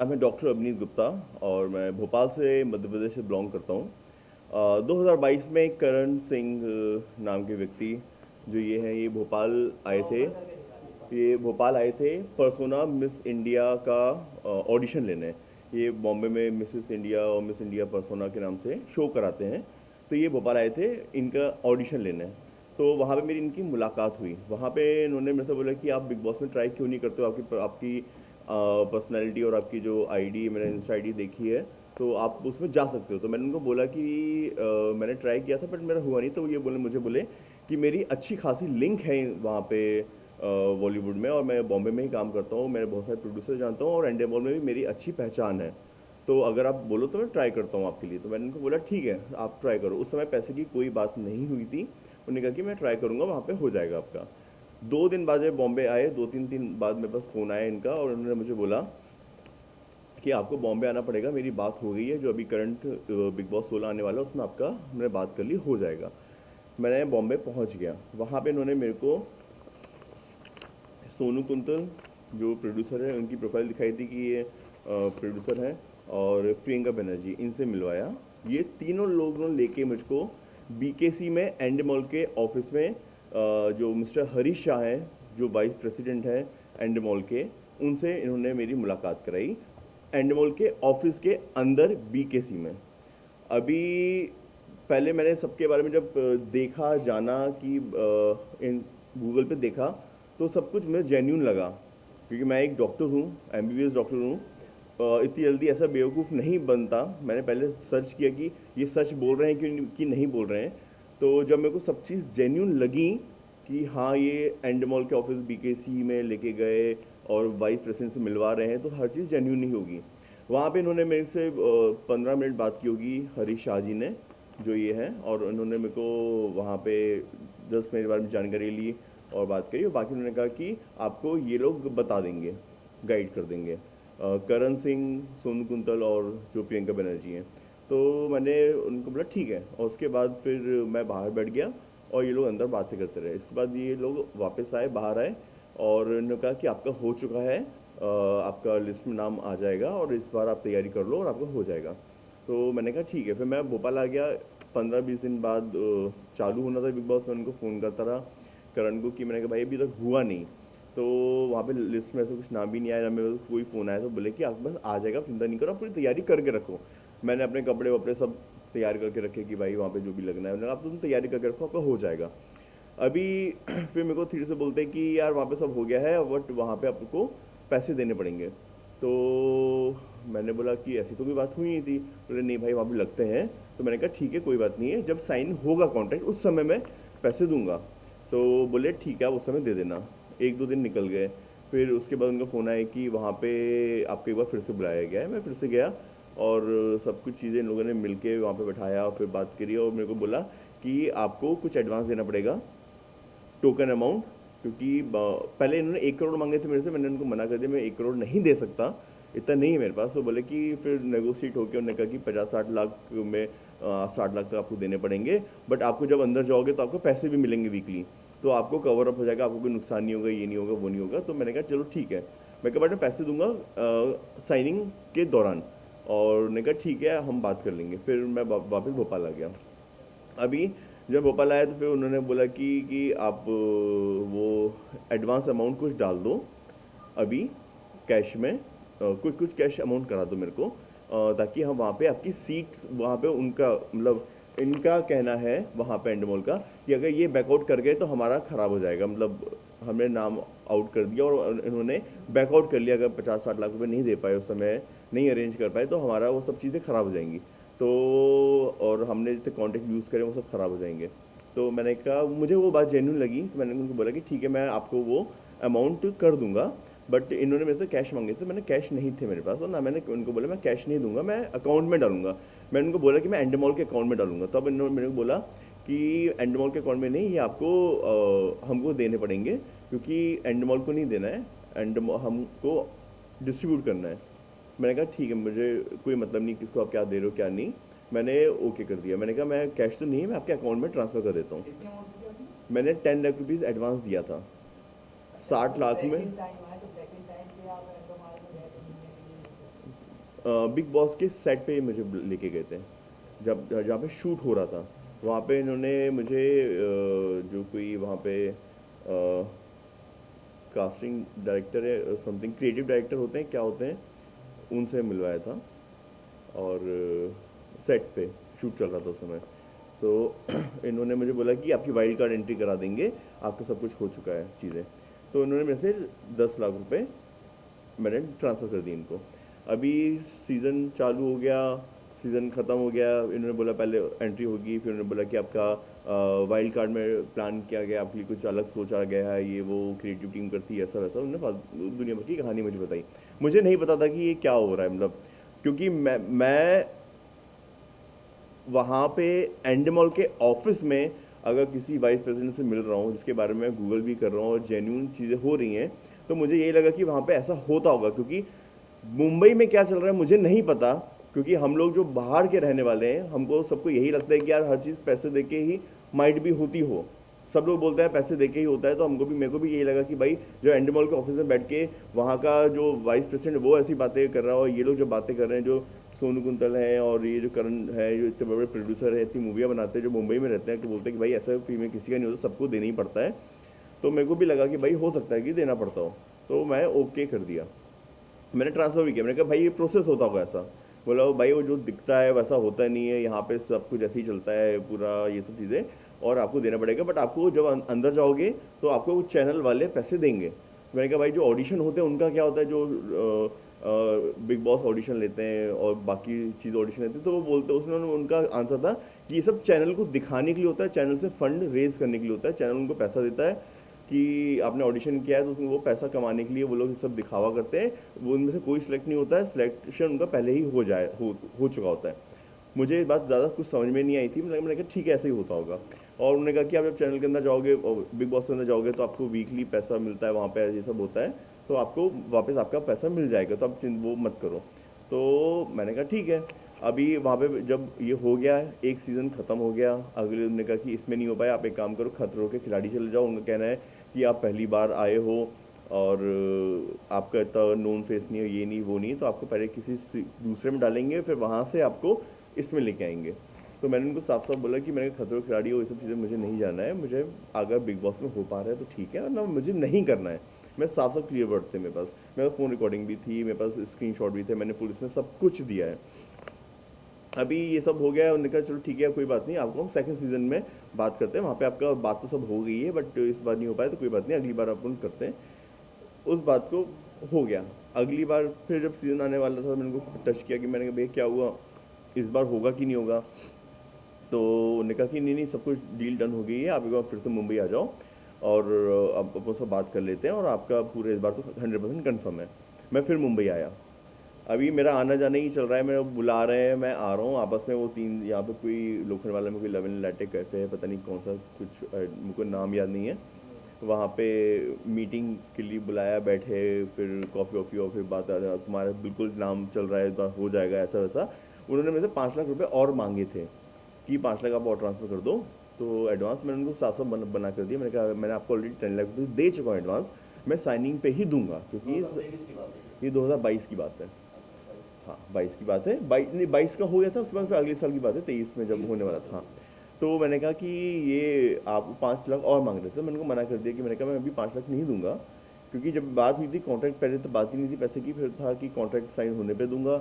मैं डॉक्टर अवनीत गुप्ता और मैं भोपाल से मध्य प्रदेश से बिलोंग करता हूँ। 2022 में करण सिंह नाम के व्यक्ति जो ये हैं ये भोपाल आए थे। ये भोपाल आए थे पर्सोना मिस इंडिया का ऑडिशन लेने। ये बॉम्बे में मिसेस इंडिया और मिस इंडिया पर्सोना के नाम से शो कराते हैं। तो ये भोपाल आए थे इनका ऑडिशन लेने। तो वहाँ पे मेरी इनकी मुलाकात हुई। वहाँ पे इन्होंने मेरे से बोला कि आप बिग बॉस में ट्राई क्यों नहीं करते हो, आपकी आपकी पर्सनैलिटी और आपकी जो आईडी, मैंने इंस्टा आईडी देखी है, तो आप उसमें जा सकते हो। तो मैंने उनको बोला कि मैंने ट्राई किया था बट मेरा हुआ नहीं। तो ये मुझे बोले कि मेरी अच्छी खासी लिंक है वहाँ पे बॉलीवुड में, और मैं बॉम्बे में ही काम करता हूँ, मैं बहुत सारे प्रोड्यूसर जानता हूँ और एंडेमॉल में भी मेरी अच्छी पहचान है। तो अगर आप बोलो तो मैं ट्राई करता हूँ आपके लिए। तो मैंने उनको बोला ठीक है आप ट्राई करो। उस समय पैसे की कोई बात नहीं हुई थी। उन्होंने कहा कि मैं ट्राई करूँगा, वहाँ पे हो जाएगा आपका। 2 दिन बाद जब बॉम्बे आए, 2-3 दिन बाद मेरे पास फ़ोन आया इनका और उन्होंने मुझे बोला कि आपको बॉम्बे आना पड़ेगा, मेरी बात हो गई है, जो अभी करंट बिग बॉस 16 आने वाला है उसमें आपका मैंने बात कर ली, हो जाएगा। मैंने बॉम्बे पहुंच गया। वहाँ पे इन्होंने मेरे को सोनू कुंतल जो प्रोड्यूसर है उनकी प्रोफाइल दिखाई थी कि ये प्रोड्यूसर हैं, और प्रियंका बनर्जी, इनसे मिलवाया। ये तीनों लोगों ने लेके मुझको बीकेसी में एंड मॉल के ऑफिस में जो मिस्टर हरीश शाह हैं, जो वाइस प्रेसिडेंट हैं एंड मॉल के, उनसे इन्होंने मेरी मुलाकात कराई एंड मॉल के ऑफिस के अंदर बीकेसी में। अभी पहले मैंने सबके बारे में जब देखा जाना कि इन गूगल पे देखा, तो सब कुछ मुझे जेन्यून लगा, क्योंकि मैं एक डॉक्टर हूँ, एमबीबीएस डॉक्टर हूँ। इतनी जल्दी ऐसा बेवकूफ़ नहीं बनता। मैंने पहले सर्च किया कि ये सच बोल रहे हैं कि नहीं बोल रहे हैं। तो जब मेरे को सब चीज़ जेन्यून लगी कि हाँ ये एंड मॉल के ऑफिस बीकेसी में लेके गए और वाइस प्रेसिडेंट से मिलवा रहे हैं, तो हर चीज़ जेन्यून ही होगी। वहाँ पे इन्होंने मेरे से 15 मिनट बात की होगी, हरीश शाह जी ने, जो ये हैं, और उन्होंने मेरे को वहाँ पे जस्ट मेरे बारे में जानकारी ली और बात करी, और बाकी उन्होंने कहा कि आपको ये लोग बता देंगे, गाइड कर देंगे, करण सिंह, सोनू कुंतल और जो प्रियंका बनर्जी हैं। तो मैंने उनको बोला ठीक है, और उसके बाद फिर मैं बाहर बैठ गया और ये लोग अंदर बातें करते रहे। इसके बाद ये लोग वापस आए, बाहर आए, और उन्होंने कहा कि आपका हो चुका है, आपका लिस्ट में नाम आ जाएगा और इस बार आप तैयारी कर लो और आपका हो जाएगा। तो मैंने कहा ठीक है। फिर मैं भोपाल आ गया। 15-20 दिन बाद चालू होना था बिग बॉस। मैं उनको फ़ोन करता रहा करण को कि मैंने कहा भाई अभी तक हुआ नहीं। तो वहाँ पे लिस्ट में ऐसा कुछ नाम भी नहीं आया, ना मेरे पास कोई फ़ोन आया। तो बोले कि आप बस आ जाएगा, आप चिंता नहीं करो, आप पूरी तैयारी करके रखो। मैंने अपने कपड़े वपड़े सब तैयार करके रखे कि भाई वहाँ पे जो भी लगना है, मैंने कहा आप तुम तैयारी करके रखो, आपका हो जाएगा। अभी फिर मेरे को फिर से बोलते हैं कि यार वहाँ पे सब हो गया है, बट वहाँ पे आपको पैसे देने पड़ेंगे। तो मैंने बोला कि ऐसी तो कोई बात हुई नहीं थी। बोले नहीं भाई वहाँ पे लगते हैं। तो मैंने कहा ठीक है कोई बात नहीं है, जब साइन होगा कॉन्ट्रैक्ट उस समय मैं पैसे दूंगा। तो बोले ठीक है आप उस समय दे देना। 1-2 दिन निकल गए। फिर उसके बाद उनका फ़ोन आया कि वहाँ पे आपको एक बार फिर से बुलाया गया है। मैं फिर से गया और सब कुछ चीज़ें इन लोगों ने मिल के वहाँ पर बैठाया और फिर बात करी, और मेरे को बोला कि आपको कुछ एडवांस देना पड़ेगा, टोकन अमाउंट, क्योंकि पहले इन्होंने 1 करोड़ मांगे थे मेरे से। मैंने उनको मना कर दिया, मैं 1 करोड़ नहीं दे सकता, इतना नहीं है मेरे पास। तो बोले कि फिर नेगोशिएट होकर उन्होंने कहा कि 50-60 लाख में 60 लाख तक आपको देने पड़ेंगे, बट आपको जब अंदर जाओगे तो आपको पैसे भी मिलेंगे वीकली, तो आपको कवर अप हो जाएगा, आपको कोई नुकसान नहीं होगा, ये नहीं होगा वो नहीं होगा। तो मैंने कहा चलो ठीक है। मैं कहा बट मैं पैसे दूंगा साइनिंग के दौरान। और उन्होंने कहा ठीक है हम बात कर लेंगे। फिर मैं वापस भोपाल आ गया। अभी जब भोपाल आया तो फिर उन्होंने बोला कि आप वो एडवांस अमाउंट कुछ डाल दो अभी कैश में, कुछ कुछ कैश अमाउंट करा दो मेरे को, ताकि हम वहाँ पे आपकी सीट, वहाँ पे उनका मतलब इनका कहना है वहाँ पे एंडमोल का कि अगर ये बैकआउट कर गए तो हमारा ख़राब हो जाएगा, मतलब हमने नाम आउट कर दिया और इन्होंने बैकआउट कर लिया। अगर 50-60 लाख रुपए नहीं दे पाए उस समय, नहीं अरेंज कर पाए, तो हमारा वो सब चीज़ें ख़राब हो जाएंगी। तो और हमने जितने कॉन्टेक्ट यूज़ करें वो सब ख़राब हो जाएंगे। तो मैंने कहा मुझे वो बात जेन्यून लगी, तो मैंने उनको बोला कि ठीक है मैं आपको वो अमाउंट कर दूंगा। बट इन्होंने मेरे से कैश मांगे थे, मैंने कैश नहीं थे मेरे पास, और ना मैंने उनको बोला मैं कैश नहीं दूंगा, मैं अकाउंट में डालूंगा। मैंने उनको बोला कि मैं एंडमॉल के अकाउंट में डालूंगा। तब इन्होंने मेरे को बोला कि एंडमॉल के अकाउंट में नहीं, ये आपको हमको देने पड़ेंगे, क्योंकि एंडमॉल को नहीं देना है, एंड हमको डिस्ट्रीब्यूट करना है। मैंने कहा ठीक है, मुझे कोई मतलब नहीं किसको आप क्या दे रहे हो क्या नहीं। मैंने ओके कर दिया। मैंने कहा मैं कैश तो नहीं है, मैं आपके अकाउंट में ट्रांसफ़र कर देता हूँ। मैंने 10 लाख रुपीज़ एडवांस दिया था। 60 लाख में बिग बॉस के सेट पे मुझे लेके गए थे, जब जहाँ पे शूट हो रहा था। वहाँ पे इन्होंने मुझे जो कोई वहाँ पे कास्टिंग डायरेक्टर है, समथिंग क्रिएटिव डायरेक्टर होते हैं, क्या होते हैं, उनसे मिलवाया था। और सेट पे शूट चल रहा था उस समय। तो इन्होंने मुझे बोला कि आपकी वाइल्ड कार्ड एंट्री करा देंगे, आपका सब कुछ हो चुका है चीज़ें। तो इन्होंने मेरे से 10 लाख रुपए मैंने ट्रांसफ़र कर दी इनको। अभी सीज़न चालू हो गया, सीज़न ख़त्म हो गया, इन्होंने बोला पहले एंट्री होगी, फिर उन्होंने बोला कि आपका वाइल्ड कार्ड में प्लान किया गया, आपके लिए कुछ अलग सोचा गया है, ये वो क्रिएटिव टीम करती है, ऐसा वैसा उन्होंने दुनिया भर की कहानी मुझे बताई। मुझे नहीं पता था कि ये क्या हो रहा है, मतलब क्योंकि मैं वहाँ पे एंडमॉल के ऑफिस में अगर किसी वाइस प्रेसिडेंट से मिल रहा हूँ, जिसके बारे में मैं गूगल भी कर रहा हूँ और जेन्यून चीज़ें हो रही हैं, तो मुझे यही लगा कि वहाँ पे ऐसा होता होगा। क्योंकि मुंबई में क्या चल रहा है मुझे नहीं पता, क्योंकि हम लोग जो बाहर के रहने वाले हैं, हमको सबको यही लगता है कि यार हर चीज़ पैसे दे के ही माइट भी होती हो। सब लोग बोलते हैं पैसे दे के ही होता है, तो हमको भी, मेरे को भी यही लगा कि भाई जो एंडमॉल के ऑफिस में बैठ के वहाँ का जो वाइस प्रेसिडेंट वो ऐसी बातें कर रहा हो, ये लोग जो बातें कर रहे हैं, जो सोनू कुंतल है और ये जो करण है, जो इतने बड़े बड़े प्रोड्यूसर है, इतनी मूवियाँ बनाते हैं, जो मुंबई में रहते हैं, कि बोलते हैं कि भाई ऐसा फ्री में किसी का नहीं होता, सबको देना ही पड़ता है। तो मेरे को भी लगा कि भाई हो सकता है कि देना पड़ता हो, तो मैं ओके कर दिया। मैंने ट्रांसफ़र भी किया, मैंने कहा भाई ये प्रोसेस होता होगा ऐसा। बोला वो भाई वो जो दिखता है वैसा होता नहीं है, यहाँ पे सब कुछ ऐसे ही चलता है पूरा, ये सब चीज़ें, और आपको देना पड़ेगा, बट आपको जब अंदर जाओगे तो आपको वो चैनल वाले पैसे देंगे। मैंने कहा भाई जो ऑडिशन होते हैं उनका क्या होता है, जो बिग बॉस ऑडिशन लेते हैं और बाकी चीज़ ऑडिशन लेते हैं, तो वो बोलते हैं, उसने उनका आंसर था कि ये सब चैनल को दिखाने के लिए होता है, चैनल से फंड रेज करने के लिए होता है, चैनल उनको पैसा देता है कि आपने ऑडिशन किया है, तो उसमें वो पैसा कमाने के लिए वो लोग सब दिखावा करते हैं। वो उनमें से कोई सिलेक्ट नहीं होता है, सिलेक्शन उनका पहले ही हो चुका होता है। मुझे ये बात ज़्यादा कुछ समझ में नहीं आई थी, मैंने कहा ठीक है ऐसे ही होता होगा। और उन्होंने कहा कि आप जब चैनल के अंदर जाओगे, बिग बॉस के अंदर जाओगे, तो आपको वीकली पैसा मिलता है, वहाँ पे ये सब होता है, तो आपको वापस आपका पैसा मिल जाएगा, तो आप वो मत करो। तो मैंने कहा ठीक है। अभी वहाँ पे जब ये हो गया, एक सीज़न ख़त्म हो गया, अगले उन्होंने कहा कि इसमें नहीं हो पाया, आप एक काम करो, खतरों के खिलाड़ी चले जाओ। उनका कहना है कि आप पहली बार आए हो और आपका इतना नोन फेस नहीं है, ये नहीं वो नहीं, तो आपको पहले किसी दूसरे में डालेंगे, फिर वहाँ से आपको इसमें लेके आएंगे। तो मैंने उनको साफ साफ बोला कि मैंने खतरों के खिलाड़ी हो, ये सब चीज़ें मुझे नहीं जाना है, मुझे अगर बिग बॉस में हो पा रहा है तो ठीक है, वरना मुझे नहीं करना है। मैं साफ साफ क्लियर वर्ड थे मेरे पास, मेरे पास फ़ोन रिकॉर्डिंग भी थी, मेरे पास स्क्रीनशॉट भी थे, मैंने पुलिस में सब कुछ दिया है। अभी ये सब हो गया है, उन्होंने कहा चलो ठीक है कोई बात नहीं, आपको हम सेकंड सीजन में बात करते हैं, वहाँ पे आपका बात तो सब हो गई है, बट इस बार नहीं हो पाया तो कोई बात नहीं, अगली बार अपन करते हैं। उस बात को हो गया। अगली बार फिर जब सीज़न आने वाला था, मैंने उनको टच किया कि मैंने कहा भैया क्या हुआ, इस बार होगा कि नहीं होगा। तो उन्होंने कहा कि नहीं नहीं, सब कुछ डील डन हो गई है, आप एक बार फिर से मुंबई आ जाओ और अब अपन सब बात कर लेते हैं, और आपका पूरे इस बार तो 100% कन्फर्म है। मैं फिर मुंबई आया। अभी मेरा आना जाना ही चल रहा है, मेरा बुला रहे हैं, मैं आ रहा हूँ आपस में, वो तीन यहाँ पे कोई लोखंड वाला में कोई लेवन लैटे कैफे है, पता नहीं कौन सा, कुछ मुझको नाम याद नहीं है। वहाँ पे मीटिंग के लिए बुलाया, बैठे, फिर कॉफ़ी वॉफ़ी और फिर बात, तुम्हारा बिल्कुल नाम चल रहा है, बात हो जाएगा, ऐसा वैसा। उन्होंने मेरे से 5 लाख रुपए और मांगे थे कि 5 लाख आप और ट्रांसफ़र कर दो। तो एडवांस मैंने उनको 700 बना कर दिया। मैंने कहा मैंने आपको ऑलरेडी 10 लाख रुपये दे चुका हूँ एडवांस, मैं साइनिंग पे ही दूंगा, क्योंकि ये 2022 की बात है। हाँ 22 की बात है, 22 नहीं, 22 का हो गया था, उसके बाद फिर अगले साल की बात है, 23 में जब होने वाला था। हाँ। तो मैंने कहा कि ये आप 5 लाख और मांग रहे थे, मैंने उनको मना कर दिया कि मैंने कहा मैं अभी 5 लाख नहीं दूंगा, क्योंकि जब बात हुई थी कॉन्ट्रैक्ट, पहले तो बात ही नहीं थी पैसे की, फिर था कि कॉन्ट्रैक्ट साइन होने पे दूंगा।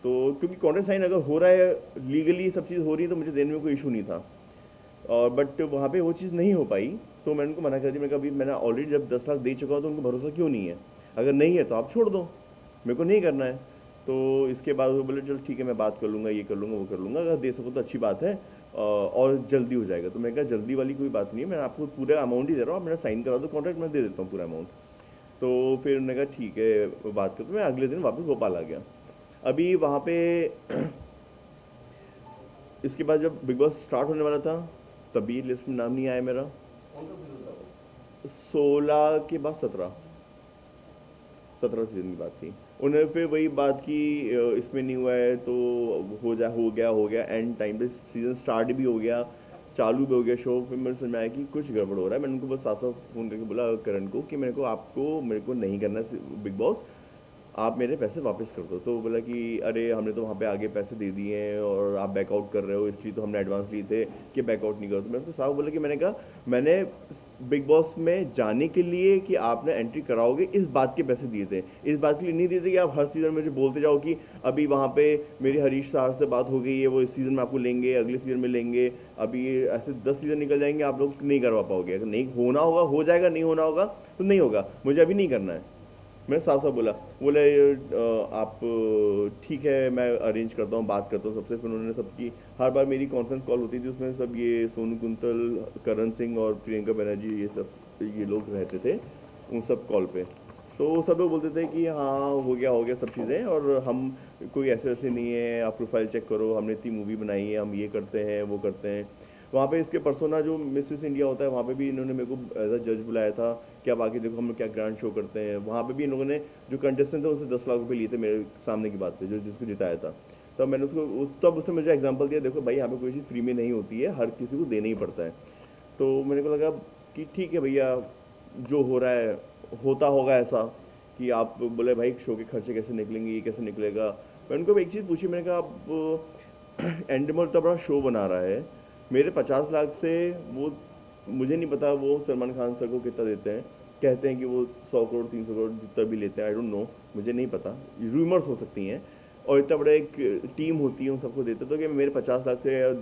तो क्योंकि कॉन्ट्रैक्ट साइन अगर हो रहा है, लीगली सब चीज़ हो रही है, तो मुझे देने में कोई इशू नहीं था। और बट वहाँ पे वो चीज़ नहीं हो पाई, तो मैंने उनको मना कर दिया। मैंने कहा अभी मैंने ऑलरेडी जब 10 लाख दे चुका हूँ, तो उनको भरोसा क्यों नहीं है, अगर नहीं है तो आप छोड़ दो, मेरे को नहीं करना है। तो इसके बाद वो बोले चलो ठीक है, मैं बात कर लूँगा, ये कर लूँगा, वो कर लूँगा, अगर दे सको तो अच्छी बात है, और जल्दी हो जाएगा। तो मैं कहा जल्दी वाली कोई बात नहीं है, मैं आपको पूरा अमाउंट ही दे रहा हूँ, आप मेरा साइन करा दो कॉन्ट्रैक्ट, मैं दे देता हूँ पूरा अमाउंट। तो फिर उन्होंने कहा ठीक है, वो बात करते, मैं अगले दिन वापस भोपाल आ गया। अभी वहाँ पे इसके बाद जब बिग बॉस स्टार्ट होने वाला था, तभी लिस्ट में नाम नहीं आया मेरा। 16 के बाद 17 सीजन की बात थी। उन्होंने फिर वही बात की, इसमें नहीं हुआ है तो हो गया एंड टाइम पे सीजन स्टार्ट भी हो गया, चालू भी हो गया शो। फिर मेरे समझ में आया कि कुछ गड़बड़ हो रहा है। मैंने उनको बस साफ साफ फ़ोन करके बोला करण को कि मेरे को नहीं करना बिग बॉस, आप मेरे पैसे वापस कर दो। तो वो बोला कि अरे हमने तो वहाँ पे आगे पैसे दे दिए हैं और आप बैकआउट कर रहे हो, इसलिए तो हमने एडवांस लिए थे कि बैकआउट नहीं करो। तो मैं उसको साफ बोला कि मैंने कहा मैंने बिग बॉस में जाने के लिए कि आपने एंट्री कराओगे इस बात के पैसे दिए थे, इस बात के लिए नहीं दिए थे कि आप हर सीज़न मुझे बोलते जाओ कि अभी वहाँ पे मेरी हरीश साहब से बात हो गई है, वो इस सीज़न में आपको लेंगे, अगले सीज़न में लेंगे, अभी ऐसे 10 सीज़न निकल जाएंगे, आप लोग नहीं करवा पाओगे। अगर नहीं होना होगा हो जाएगा, नहीं होना होगा तो नहीं होगा, मुझे अभी नहीं करना है। मैं साफ साफ बोला। बोले आप ठीक है मैं अरेंज करता हूँ, बात करता हूँ सबसे। फिर उन्होंने सबकी हर बार मेरी कॉन्फ्रेंस कॉल होती थी, उसमें सब ये सोनू कुंतल, करण सिंह और प्रियंका बनर्जी ये लोग रहते थे उन सब कॉल पे। तो वो सब लोग बोलते थे कि हाँ हो गया सब चीज़ें, और हम कोई ऐसे वैसे नहीं है, आप प्रोफाइल चेक करो, हमने इतनी मूवी बनाई है, हम ये करते हैं वो करते हैं। वहाँ पे इसके परसोना जो मिसेस इंडिया होता है, वहाँ पे भी इन्होंने मेरे को एज अ जज बुलाया था कि आप आगे देखो हम लोग क्या ग्रांड शो करते हैं। वहाँ पे भी इन लोगों ने जो कंटेस्टेंट थे उससे 10 लाख रुपए लिए थे मेरे सामने की बात पे, जो जिसको जिताया था। तब मैंने उसको तब उसने मुझे एग्जांपल दिया, देखो भाई यहाँ पे कोई चीज़ फ्री में नहीं होती है, हर किसी को देना ही पड़ता है। तो मेरे को लगा कि ठीक है भैया, जो हो रहा है होता होगा ऐसा कि आप बोले भाई शो के खर्चे कैसे निकलेंगे, ये कैसे निकलेगा। मैंने उनको एक चीज़ पूछी, मैंने कहा आप एंडमोल इतना बड़ा शो बना रहा है, मेरे 50 लाख से वो, मुझे नहीं पता वो सलमान खान सर को कितना देते हैं, कहते हैं कि वो 100 करोड़ 300 करोड़ जितना भी लेते हैं, आई डोंट नो, मुझे नहीं पता, रूमर्स हो सकती हैं। और इतना बड़ा एक टीम होती है उन सबको देते, तो कि मेरे 50 लाख से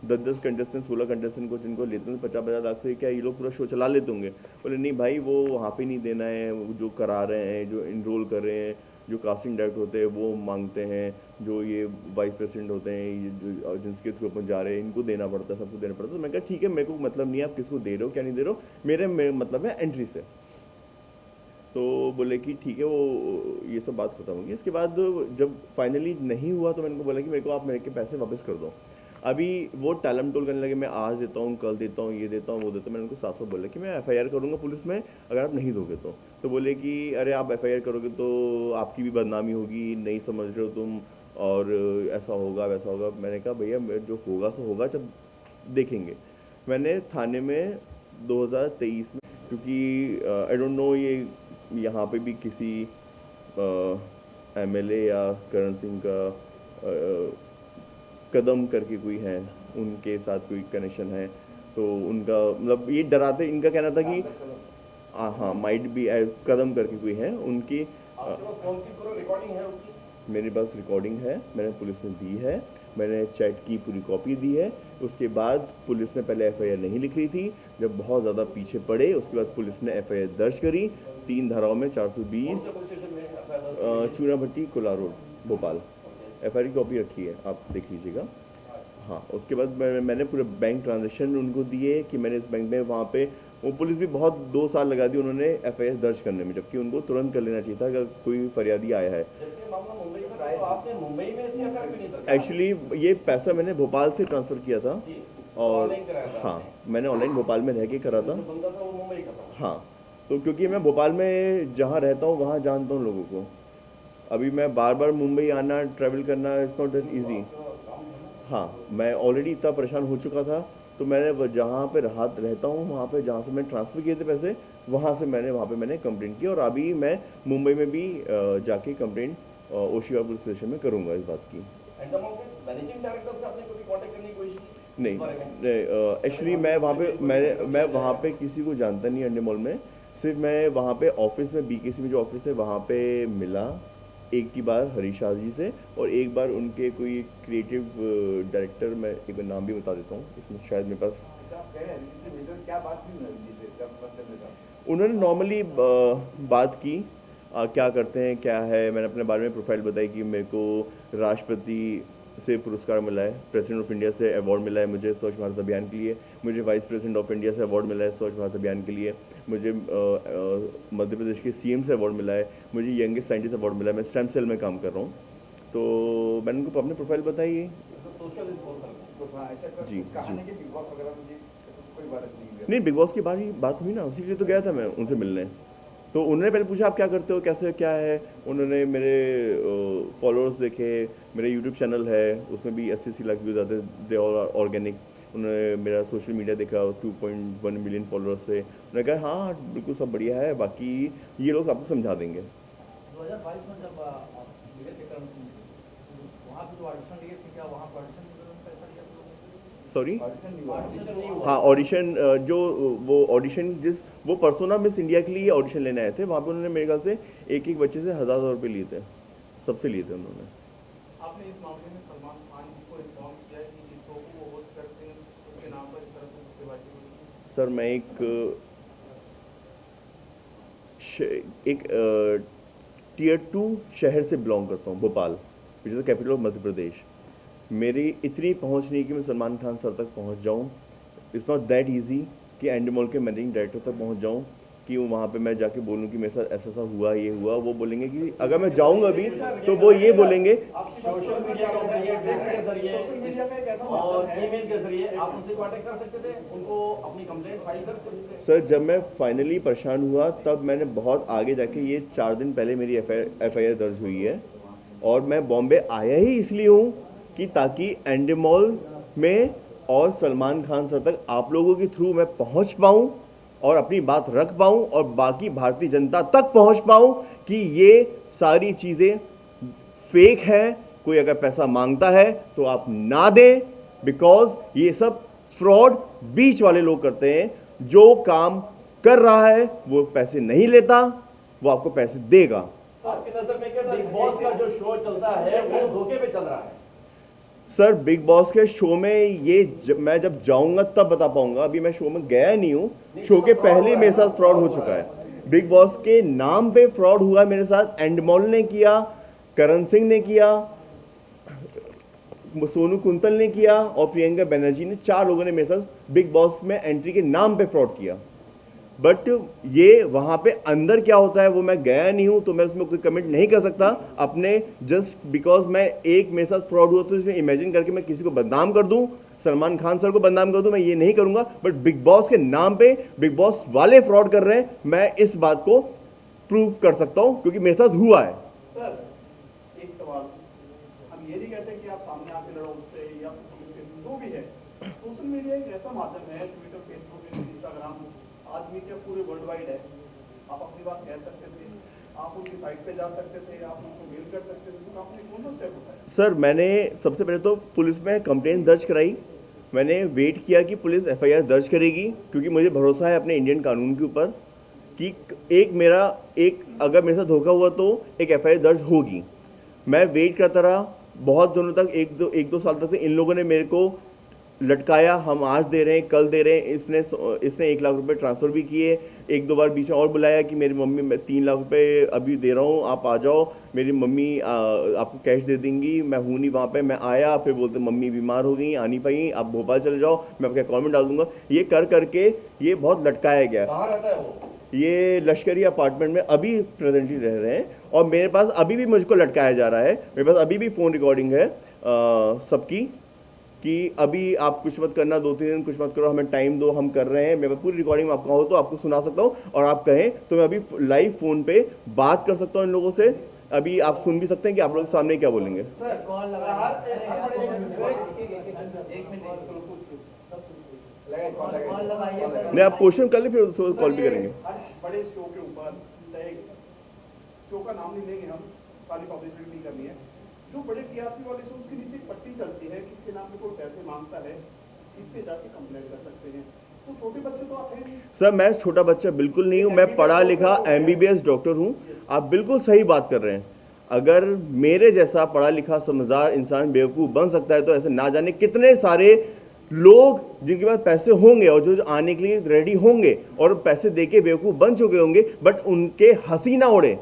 10 10 कंटेस्टेंट 16 कंटेस्टेंट को जिनको लेते हैं 50 50 लाख से क्या ये लोग पूरा शो चला लेते होंगे। बोले नहीं भाई वो वहाँ पे नहीं देना है, वो जो करा रहे हैं, जो इनरोल कर रहे हैं, जो कास्टिंग डायरेक्टर होते हैं वो मांगते हैं, जो ये वाइस प्रेसिडेंट होते हैं, ये जो जिनके थ्रू अपन जा रहे हैं, इनको देना पड़ता है, सबको देना पड़ता है। तो मैं कहा ठीक है, मेरे को मतलब नहीं है आप किसको दे रहे हो क्या नहीं दे रहे हो, मेरे मतलब है एंट्री से। तो बोले कि ठीक है, वो ये सब बात खत्म होगी। इसके बाद जब फाइनली नहीं हुआ तो मैंने उनको बोला कि मेरे को आप मेरे के पैसे वापस कर दो। अभी वो टालम टोल करने लगे, मैं आज देता हूँ, कल देता हूँ, ये देता हूँ, वो देता हूँ। मैंने उनको साफ साफ बोला कि मैं एफआईआर करूँगा पुलिस में अगर आप नहीं दोगे तो बोले कि अरे आप एफआईआर करोगे तो आपकी भी बदनामी होगी, नहीं समझ रहे हो तुम, और ऐसा होगा वैसा होगा। मैंने कहा भैया जो होगा सो होगा, जब देखेंगे। मैंने थाने में 2023 में, क्योंकि आई डोंट नो ये यहाँ पे भी किसी एमएलए या करण सिंह का कदम करके कोई है, उनके साथ कोई कनेक्शन है, तो उनका मतलब ये डराते, इनका कहना था कि हाँ माइट भी कदम करके कोई है उनकी। मेरे पास रिकॉर्डिंग है, मैंने पुलिस में दी है, मैंने चैट की पूरी कॉपी दी है। उसके बाद पुलिस ने पहले एफआईआर नहीं लिख रही थी, जब बहुत ज़्यादा पीछे पड़े उसके बाद पुलिस ने एफआईआर दर्ज करी 3 धाराओं में, 420 चूना भट्टी कोला रोड भोपाल। एफआईआर की कॉपी रखी है, आप देख लीजिएगा। हाँ, उसके बाद मैंने पूरे बैंक ट्रांजेक्शन उनको दिए कि मैंने इस बैंक में वहाँ पे, वो पुलिस भी बहुत 2 साल लगा दी उन्होंने एफआईआर दर्ज करने में, जबकि उनको तुरंत कर लेना चाहिए था अगर कोई फरियादी आया है। एक्चुअली ये पैसा मैंने भोपाल से ट्रांसफ़र किया था, और हाँ मैंने ऑनलाइन भोपाल में रह के करा था। हाँ, तो क्योंकि मैं भोपाल में जहाँ रहता हूँ वहाँ जानता हूँ लोगों को, अभी मैं बार बार मुंबई आना ट्रैवल करना इट्स नॉट दैट ईजी। हाँ, मैं ऑलरेडी इतना परेशान हो चुका था, तो मैंने जहाँ पे रहता हूँ वहाँ पे जहाँ से मैंने ट्रांसफ़र किए थे पैसे, वहाँ से मैंने वहाँ पे मैंने कंप्लेंट की, और अभी मैं मुंबई में भी जाके कंप्लेंट ओशिवा पुलिस स्टेशन में करूँगा इस बात की। नहीं, एक्चुअली मैं वहाँ पे किसी को जानता नहीं अंडे मॉल में, सिर्फ मैं वहाँ पे ऑफिस में बीकेसी में जो ऑफिस है वहाँ पे मिला एक की बार हरीश शाह जी से, और एक बार उनके कोई क्रिएटिव डायरेक्टर, मैं एक बार नाम भी बता देता हूँ इसमें शायद मेरे पास। उन्होंने नॉर्मली बात की, क्या करते हैं क्या है, मैंने अपने बारे में प्रोफाइल बताई कि मेरे को राष्ट्रपति से पुरस्कार मिला है, प्रेसिडेंट ऑफ इंडिया से अवार्ड मिला है मुझे स्वच्छ भारत अभियान के लिए, मुझे वाइस प्रेसिडेंट ऑफ इंडिया से अवार्ड मिला है स्वच्छ भारत अभियान के लिए, मुझे मध्य प्रदेश के सीएम से अवार्ड मिला है, मुझे यंगेस्ट साइंटिस्ट अवार्ड मिला है, मैं स्टेम सेल में काम कर रहा हूँ। तो मैंने उनको अपने प्रोफाइल बताई है। जी जी, नहीं बिग बॉस की बात हुई ना, उसी के लिए तो गया था मैं उनसे मिलने। तो उन्होंने पहले पूछा आप क्या करते हो, कैसे क्या है, उन्होंने मेरे फॉलोअर्स देखे, मेरे यूट्यूब चैनल है उसमें भी 80 लाख व्यूज़ आते हैं, दे ऑल ऑर्गेनिक। उन्होंने मेरा सोशल मीडिया देखा, 2.1 मिलियन फॉलोअर्स थे। उन्होंने कहा हाँ बिल्कुल सब बढ़िया है, बाकी ये लोग आपको समझा देंगे। 2022 में जब आप मिले थे करण सिंह से, वहाँ पे जो ऑडिशन लिए थे, क्या वहाँ पर ऑडिशन में पैसा लिया था लोगों ने? सॉरी, ऑडिशन नहीं हुआ। हाँ ऑडिशन, जो वो ऑडिशन वो परसोना मिस इंडिया के लिए ऑडिशन लेने आए थे, वहाँ पे उन्होंने मेरे ख्याल से एक एक बच्चे से 1,000 रुपये लिए थे, सबसे लिए थे उन्होंने। आपने इस मामले में सलमान खान जी को इन्फॉर्म किया है कि जिस शो को वो होस्ट करते हैं उसके नाम पर इस तरह से मुक्केबाजी हुई है? सर मैं एक टियर 2 शहर से बिलोंग करता हूँ, Bhopal, which is the capital of Madhya Pradesh. मेरी इतनी पहुँच नहीं कि मैं सलमान खान सर तक पहुँच जाऊँ। इट्स नॉट दैट इजी कि एंडी मॉल के मैनेजिंग डायरेक्टर तक पहुँच जाऊँ, कि वहाँ पे मैं जाके बोलूँ कि मेरे साथ ऐसा ऐसा हुआ, ये हुआ। वो बोलेंगे कि अगर मैं जाऊँगा भी तो वो ये बोलेंगे सोशल मीडिया के जरिए, ट्विटर के जरिए और ईमेल के जरिए आप उनसे कांटेक्ट कर सकते थे, उनको अपनी कंप्लेंट फाइल कर सकते थे। सर, जब मैं फाइनली परेशान हुआ तब मैंने बहुत आगे जाके, ये 4 दिन पहले मेरी एफआईआर दर्ज हुई है, और मैं बॉम्बे आया ही इसलिए हूँ कि ताकि एंडी मॉल में और सलमान खान सर तक आप लोगों के थ्रू मैं पहुँच पाऊँ और अपनी बात रख पाऊँ और बाकी भारतीय जनता तक पहुँच पाऊँ कि ये सारी चीज़ें फेक हैं। कोई अगर पैसा मांगता है तो आप ना दें, बिकॉज ये सब फ्रॉड बीच वाले लोग करते हैं। जो काम कर रहा है वो पैसे नहीं लेता, वो आपको पैसे देगा। आपकी नजर में क्या बिग बॉस का जो शो चलता है वो धोखे पे चल रहा है? सर, बिग बॉस के शो में मैं जब जाऊंगा तब बता पाऊंगा, अभी मैं शो में गया नहीं हूं। शो के पहले मेरे साथ फ्रॉड हो चुका है। बिग बॉस के नाम पे फ्रॉड हुआ मेरे साथ। एंडमॉल ने किया, करण सिंह ने किया, सोनू कुंतल ने किया और प्रियंका बनर्जी ने, 4 लोगों ने मेरे साथ बिग बॉस में एंट्री के नाम पे फ्रॉड किया। बट ये वहां पे अंदर क्या होता है वो मैं गया नहीं हूं, तो मैं उसमें कोई कमेंट नहीं कर सकता अपने, जस्ट बिकॉज मैं एक मेरे साथ फ्रॉड हुआ तो इसमें इमेजिन करके मैं किसी को बदनाम कर दूं, सलमान खान सर को बदनाम कर दूं, मैं ये नहीं करूंगा। बट बिग बॉस के नाम पे बिग बॉस वाले फ्रॉड कर रहे हैं, मैं इस बात को प्रूव कर सकता हूं क्योंकि मेरे साथ हुआ है। सर, एक सवाल, हम ये नहीं कहते कि आप सामने आके लड़ो उससे या पुलिस केस जो भी है। सोशल मीडिया एक ऐसा माध्यम है, ट्विटर, फेसबुक, इंस्टाग्राम, आज मीडिया पूरे वर्ल्ड वाइड है। आप अपनी बात कह सकते थे, आप उनकी साइट पे जा सकते थे, आप उनको मेल कर सकते थे, तो आपने कौन सा स्टेप उठाया? सर, मैंने सबसे पहले तो पुलिस में कंप्लेंट दर्ज कराई। मैंने वेट किया कि पुलिस एफआईआर दर्ज करेगी, क्योंकि मुझे भरोसा है अपने इंडियन कानून के ऊपर कि अगर मेरे साथ धोखा हुआ तो एक एफआईआर दर्ज होगी। मैं वेट करता रहा बहुत दिनों तक, एक दो साल तक से इन लोगों ने मेरे को लटकाया, हम आज दे रहे हैं, कल दे रहे हैं। इसने 1 लाख रुपए ट्रांसफ़र भी किए। 1-2 बार बीच में और बुलाया कि मेरी मम्मी, मैं 3 लाख रुपए अभी दे रहा हूँ, आप आ जाओ, मेरी मम्मी आपको कैश दे देंगी। मैं हूँ नहीं वहाँ पे। मैं आया, फिर बोलते मम्मी बीमार हो गई, आ नहीं पाई, आप भोपाल चले जाओ, मैं आपके अकाउंट में डाल दूंगा। ये कर करके ये बहुत लटकाया गया। कहाँ रहता है वो? ये लश्करी अपार्टमेंट में अभी प्रेजेंटली रह रहे हैं, और मेरे पास अभी भी मुझको लटकाया जा रहा है। मेरे पास अभी भी फ़ोन रिकॉर्डिंग है सबकी, कि अभी आप कुछ मत करना, 2-3 दिन कुछ मत करो, हमें टाइम दो, हम कर रहे हैं। मेरे पास पूरी रिकॉर्डिंग में आपका हो तो आपको सुना सकता हूँ, और आप कहें तो मैं अभी लाइव फ़ोन पे बात कर सकता हूँ इन लोगों से। अभी आप सुन भी सकते हैं कि आप लोग सामने क्या बोलेंगे। नहीं, आप क्वेश्चन कर ले, फिर उसको कॉल भी करेंगे। हर बड़े शो के ऊपर, शो का नाम नहीं लेंगे हम, सारी पब्लिसिटी नहीं करनी है, जो बड़े टीआरपी वाले शो उसके नीचे एक पट्टी चलती है, किसके नाम पे कोई पैसे मांगता है, इस पे जाके कंप्लेंट कर सकते हैं। तो छोटे बच्चे तो आप हैं नहीं। सर, मैं छोटा बच्चा बिल्कुल नहीं हूँ, मैं पढ़ा लिखा एमबीबीएस डॉक्टर हूँ। आप बिल्कुल सही बात कर रहे हैं। अगर मेरे जैसा पढ़ा लिखा समझदार इंसान बेवकूफ़ बन सकता है, तो ऐसे ना जाने कितने सारे लोग जिनके पास पैसे होंगे और जो आने के लिए रेडी होंगे और पैसे देके बेवकूफ़ बन चुके होंगे, बट उनके हंसी ना उड़े।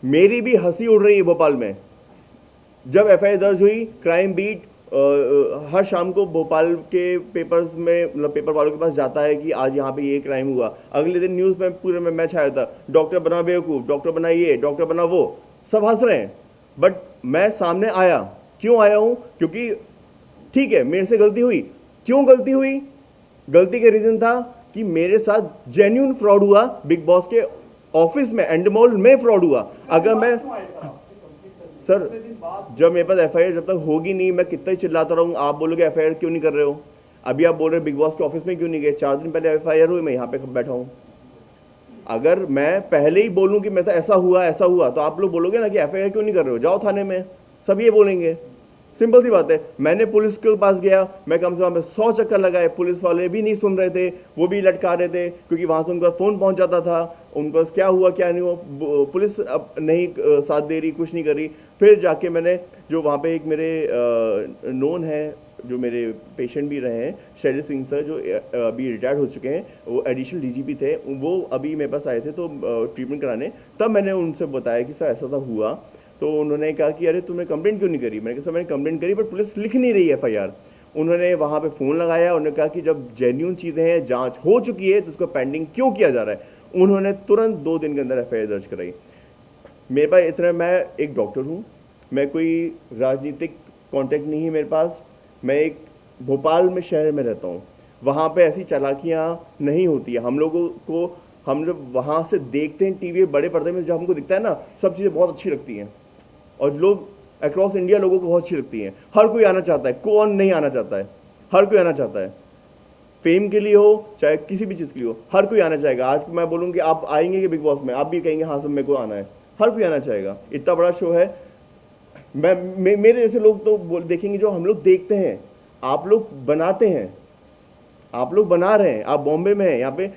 मेरी भी हंसी उड़ रही है भोपाल में। जब एफआईआर दर्ज हुई, क्राइम बीट हर शाम को भोपाल के पेपर्स में, मतलब पेपर वालों के पास जाता है कि आज यहाँ पे ये क्राइम हुआ। अगले दिन न्यूज़ में पूरे में मैच आया था, डॉक्टर बना बेवकूफ़, डॉक्टर बना ये, डॉक्टर बना वो, सब हंस रहे हैं। बट मैं सामने आया, क्यों आया हूँ? क्योंकि ठीक है, मेरे से गलती हुई। क्यों गलती हुई? गलती का रीज़न था कि मेरे साथ जेन्युइन फ्रॉड हुआ। बिग बॉस के ऑफिस में, एंडमॉल में फ्रॉड हुआ। अगर मैं, सर, जब मेरे पास एफआईआर जब तक होगी नहीं, मैं कितना ही चिल्लाता रहूँ। आप बोलोगे एफआईआर क्यों नहीं कर रहे हो? अभी आप बोल रहे बिग बॉस के ऑफिस में क्यों नहीं गए? 4 दिन पहले एफआईआर हुई, मैं यहाँ पे बैठा हूँ। अगर मैं पहले ही बोलूं कि मैं तो ऐसा हुआ तो आप लोग बोलोगे ना कि एफआईआर क्यों नहीं कर रहे हो, जाओ थाने में, सब ये बोलेंगे। सिंपल सी बात है। मैंने पुलिस के पास गया, मैं कम से कम 100 चक्कर लगाए, पुलिस वाले भी नहीं सुन रहे थे, वो भी लटका रहे थे, क्योंकि वहां से उनका फोन पहुंच जाता था, उनके पास क्या हुआ क्या नहीं हुआ, पुलिस अब नहीं साथ दे रही, कुछ नहीं कर रही। फिर जाके मैंने जो वहाँ पे एक मेरे नोन है, जो मेरे पेशेंट भी रहे हैं, शैलेश सिंह सर, जो अभी रिटायर्ड हो चुके हैं, वो एडिशनल डीजीपी थे, वो अभी मेरे पास आए थे तो ट्रीटमेंट कराने, तब मैंने उनसे बताया कि सर ऐसा हुआ। तो उन्होंने कहा कि अरे तुमने कंप्लेंट क्यों नहीं करी? मैंने कहा सर मैंने कंप्लेंट करी, पर पुलिस लिख नहीं रही एफआईआर। उन्होंने वहाँ पे फ़ोन लगाया, उन्होंने कहा कि जब जेन्यून चीज़ें हैं, जांच हो चुकी है, तो उसको पेंडिंग क्यों किया जा रहा है? उन्होंने तुरंत 2 दिन के अंदर एफआईआर दर्ज कराई। मेरे पास इतना, मैं एक डॉक्टर हूँ, मैं कोई राजनीतिक कॉन्टेक्ट नहीं है मेरे पास, मैं एक भोपाल में शहर में रहता हूँ, वहाँ पे ऐसी चालाकियाँ नहीं होती है। हम लोगों को, हम जब वहाँ से देखते हैं टीवी बड़े पर्दे में, जब हमको दिखता है ना, सब चीज़ें बहुत अच्छी लगती हैं, और लोग अक्रॉस इंडिया लोगों को बहुत अच्छी लगती हैं। हर कोई आना चाहता है, कौन नहीं आना चाहता है? हर कोई आना चाहता है, फेम के लिए हो चाहे किसी भी चीज़ के लिए हो, हर कोई आना चाहेगा। आज मैं बोलूँगी आप आएंगे कि बिग बॉस में, आप भी कहेंगे हाँ सब मेरे को आना है, हर कोई आना चाहेगा, इतना बड़ा शो है। मेरे जैसे लोग तो देखेंगे, जो हम लोग देखते हैं, आप लोग बनाते हैं, आप लोग बना रहे हैं, आप बॉम्बे में हैं, यहाँ पे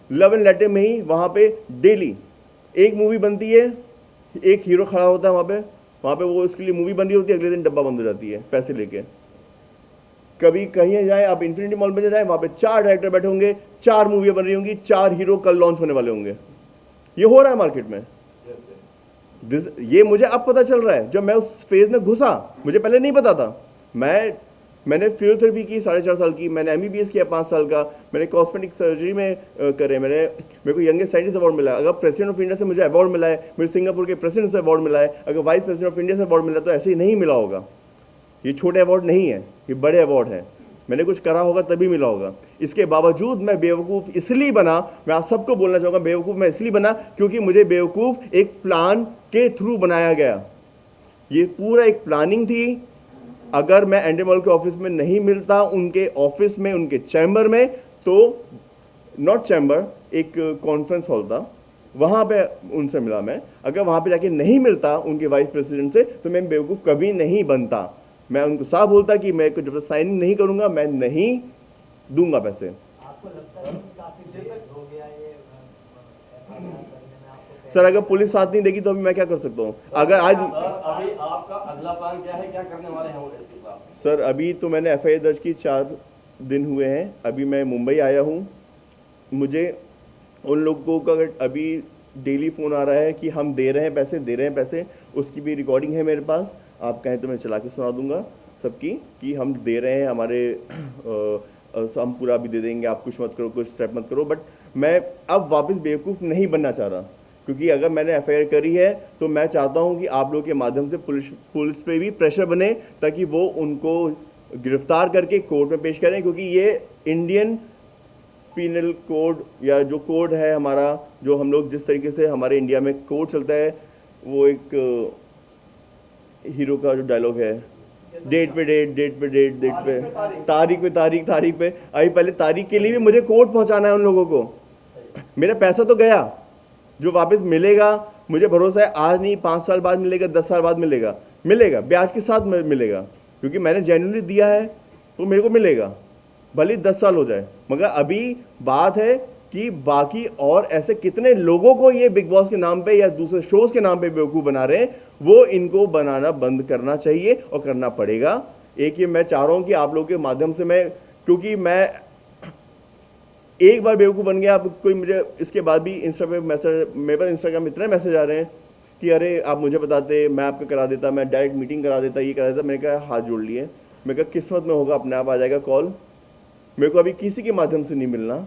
लव एंड लेटर में ही वहाँ पे डेली एक मूवी बनती है, एक हीरो खड़ा होता है वहाँ पे वो इसके लिए मूवी बन रही होती है, अगले दिन डब्बा बंद हो जाती है पैसे लेके। कभी कहीं जाए आप, इन्फिनिटी मॉल में जाए, वहाँ पे 4 डायरेक्टर बैठे होंगे, 4 मूवियाँ बन रही होंगी, 4 हीरो कल लॉन्च होने वाले होंगे। ये हो रहा है मार्केट में। ये मुझे अब पता चल रहा है, जब मैं उस फेज में घुसा, मुझे पहले नहीं पता था। मैंने फिजियोथेरेपी की 4.5 साल की, मैंने MBBS किया 5 साल का, मैंने कॉस्मेटिक सर्जरी में करे, मेरे को यंगेस्ट साइंटिस्ट अवार्ड मिला है। अगर प्रेसिडेंट ऑफ इंडिया से मुझे अवार्ड मिला है, मुझे सिंगापुर के प्रेसिडेंट से अवार्ड मिला है, अगर वाइस प्रेसिडेंट ऑफ इंडिया से अवार्ड मिला, तो ऐसे ही नहीं मिला होगा। ये छोटे अवार्ड नहीं है, ये बड़े अवार्ड है। मैंने कुछ करा होगा तभी मिला होगा। इसके बावजूद मैं बेवकूफ़ इसलिए बना, मैं आप सबको बोलना चाहूँगा, बेवकूफ़ मैं इसलिए बना क्योंकि मुझे बेवकूफ़ एक प्लान के थ्रू बनाया गया। ये पूरा एक प्लानिंग थी। अगर मैं एंडेमॉल के ऑफिस में नहीं मिलता, उनके ऑफिस में, उनके चैम्बर में, तो नॉट चैम्बर, एक कॉन्फ्रेंस हॉल था, वहाँ पे उनसे मिला मैं। अगर वहाँ पे जाके नहीं मिलता उनके वाइस प्रेसिडेंट से, तो मैं बेवकूफ़ कभी नहीं बनता। मैं उनको साफ बोलता कि मैं जब तक साइन नहीं करूँगा, मैं नहीं दूंगा पैसे। आपको लगता है कि काफी देर हो गया ये सर अगर पुलिस साथ नहीं देगी तो अभी मैं क्या कर सकता हूँ? अगर आज अभी आपका अगला प्लान क्या है, क्या करने वाले हैं वो इसके खिलाफ? सर अभी तो मैंने एफआईआर दर्ज की, 4 दिन हुए हैं। अभी मैं मुंबई आया हूँ। मुझे उन लोगों का अभी डेली फ़ोन आ रहा है कि हम दे रहे हैं पैसे, उसकी भी रिकॉर्डिंग है मेरे पास। आप कहें तो मैं चला के सुना दूंगा सबकी, कि हम दे रहे हैं, हमारे हम पूरा भी दे देंगे, आप कुछ मत करो, कुछ स्टेप मत करो। बट मैं अब वापस बेवकूफ़ नहीं बनना चाह रहा, क्योंकि अगर मैंने एफआईआर करी है तो मैं चाहता हूं कि आप लोगों के माध्यम से पुलिस पे भी प्रेशर बने, ताकि वो उनको गिरफ्तार करके कोर्ट में पेश करें। क्योंकि ये इंडियन पीनल कोड, या जो कोड है हमारा, जो हम लोग जिस तरीके से हमारे इंडिया में कोड चलता है, वो एक हीरो का जो डायलॉग है, डेट पे तारीख पे। अभी पहले तारीख के लिए भी मुझे कोर्ट पहुंचाना है उन लोगों को। मेरा पैसा तो गया, जो वापस मिलेगा मुझे भरोसा है, आज नहीं 5 साल बाद मिलेगा, 10 साल बाद मिलेगा, ब्याज के साथ मिलेगा, क्योंकि मैंने जेन्युइनली दिया है तो मेरे को मिलेगा, भले 10 साल हो जाए। मगर अभी बात है कि बाकी और ऐसे कितने लोगों को ये बिग बॉस के नाम पे या दूसरे शोज के नाम पे बेवकूफ़ बना रहे हैं, वो इनको बनाना बंद करना चाहिए और करना पड़ेगा। एक ये मैं चाह रहा हूँ कि आप लोगों के माध्यम से मैं, क्योंकि मैं एक बार बेवकूफ़ बन गया, अब कोई मुझे इसके बाद भी इंस्टा पे मैसेज, मेरे पास इंस्टाग्राम इतने मैसेज आ रहे हैं कि अरे आप मुझे बताते, मैं आपको करा देता, मैं डायरेक्ट मीटिंग करा देता, ये करा देता। मैंने कहा हाथ जोड़ लिए, मैं कहा किस्मत में होगा अपने आप आ जाएगा कॉल। मेरे को अभी किसी के माध्यम से नहीं मिलना,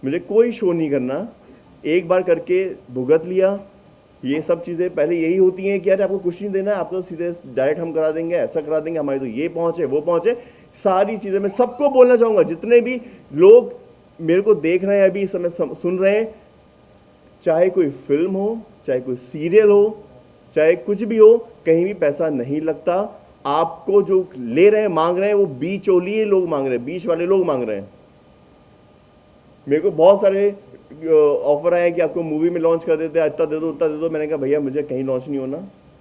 मुझे कोई शो नहीं करना, एक बार करके भुगत लिया। ये सब चीज़ें पहले यही होती हैं कि यार आपको कुछ नहीं देना है, आपको सीधे डायरेक्ट हम करा देंगे, ऐसा करा देंगे, हमारी तो ये पहुँचे वो पहुँचे। सारी चीज़ें मैं सबको बोलना चाहूँगा, जितने भी लोग मेरे को देख रहे हैं अभी इस समय सुन रहे हैं, चाहे कोई फिल्म हो, चाहे कोई सीरियल हो, चाहे कुछ भी हो, कहीं भी पैसा नहीं लगता। आपको जो ले रहे हैं, मांग रहे हैं, वो बीच वाले लोग मांग रहे हैं, बीच वाले लोग मांग रहे हैं। मेरे को बहुत सारे ऑफर आए कि आपको मूवी में लॉन्च कर देते हैं, इतना दे दो उतना दे दो। मैंने कहा भैया मुझे कहीं लॉन्च नहीं होना।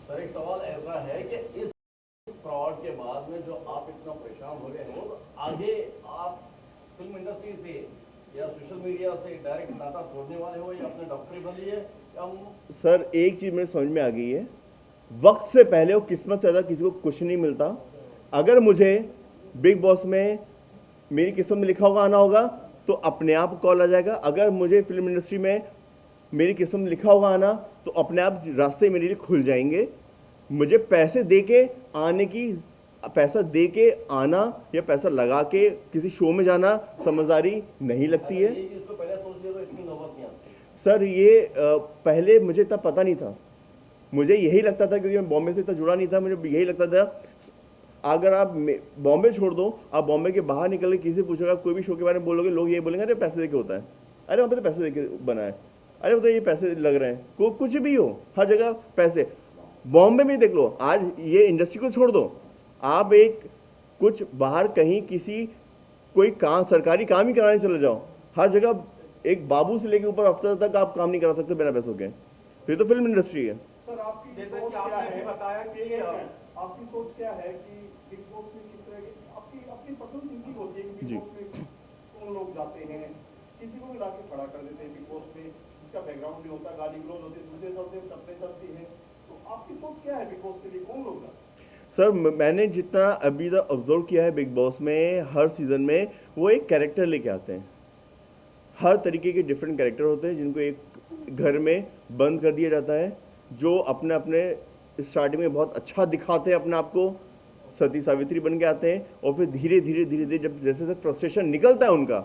सर एक सवाल ऐसा है कि इस फ्रॉड के बाद में जो आप इतना परेशान हो गए हो, तो आगे आप फिल्म इंडस्ट्री से या सोशल मीडिया से डायरेक्ट नाता तोड़ने वाले हो या अपने डॉक्टरी बन लिए या सर एक चीज मेरे समझ में आ गई है, वक्त से पहले और किस्मत से ज्यादा किसी को कुछ नहीं मिलता। अगर मुझे बिग बॉस में मेरी किस्मत में लिखा होगा आना होगा तो अपने आप कॉल आ जाएगा। अगर मुझे फिल्म इंडस्ट्री में मेरी किस्मत में लिखा होगा आना तो अपने आप रास्ते मेरे लिए खुल जाएंगे। मुझे पैसे दे के आने की, पैसा दे के आना या पैसा लगा के किसी शो में जाना समझदारी नहीं लगती है। ये चीज को पहले सोच लिया तो इतनी नौबत नहीं आती। सर ये पहले मुझे इतना पता नहीं था। मुझे यही लगता था, क्योंकि मैं बॉम्बे से इतना जुड़ा नहीं था, मुझे यही लगता था अगर आप बॉम्बे छोड़ दो, आप बॉम्बे के बाहर निकल के किसी से पूछोगे, आप कोई भी शो के बारे में बोलोगे, लोग ये बोलेंगे अरे पैसे देके होता है, अरे वहाँ पे तो पैसे देके बना है, अरे वो तो ये पैसे लग रहे हैं। कुछ भी हो, हर जगह पैसे। बॉम्बे में देख लो, आज ये इंडस्ट्री को छोड़ दो, आप एक कुछ बाहर कहीं किसी कोई काम, सरकारी काम ही कराने चले जाओ, हर जगह एक बाबू से लेके ऊपर अफसर तक आप काम नहीं करा सकते बिना पैसों के। तो ये तो फिल्म इंडस्ट्री है। सर आपकी जैसा सोच कि क्या आपने है, भी बताया कि आपकी सोच क्या है कि बिग बॉस में किस तरह की आपकी अपनी पर्सनल थिंकिंग होती है कि जी। बिग बॉस में कौन लोग जाते हैं, किसी को भी लाके खड़ा कर देते हैं बिग बॉस में, जिसका बैकग्राउंड भी होता है, गाली गलौज होती है, दूसरे चलते हैं, चप्पलें चलती हैं, तो आपकी सोच क्या है बिग बॉस के लिए, कौन लोग जाते हैं? सर मैंने जितना अभी तक ऑब्जर्व किया है बिग बॉस में, हर सीजन में वो एक कैरेक्टर लेके आते हैं। हर तरीके के डिफरेंट कैरेक्टर होते हैं जिनको एक घर में बंद कर दिया जाता है, जो अपने अपने स्टार्टिंग में बहुत अच्छा दिखाते हैं अपने आप को, सती सावित्री बन के आते हैं, और फिर धीरे धीरे धीरे धीरे जब जैसे जैसे फ्रस्ट्रेशन निकलता है उनका,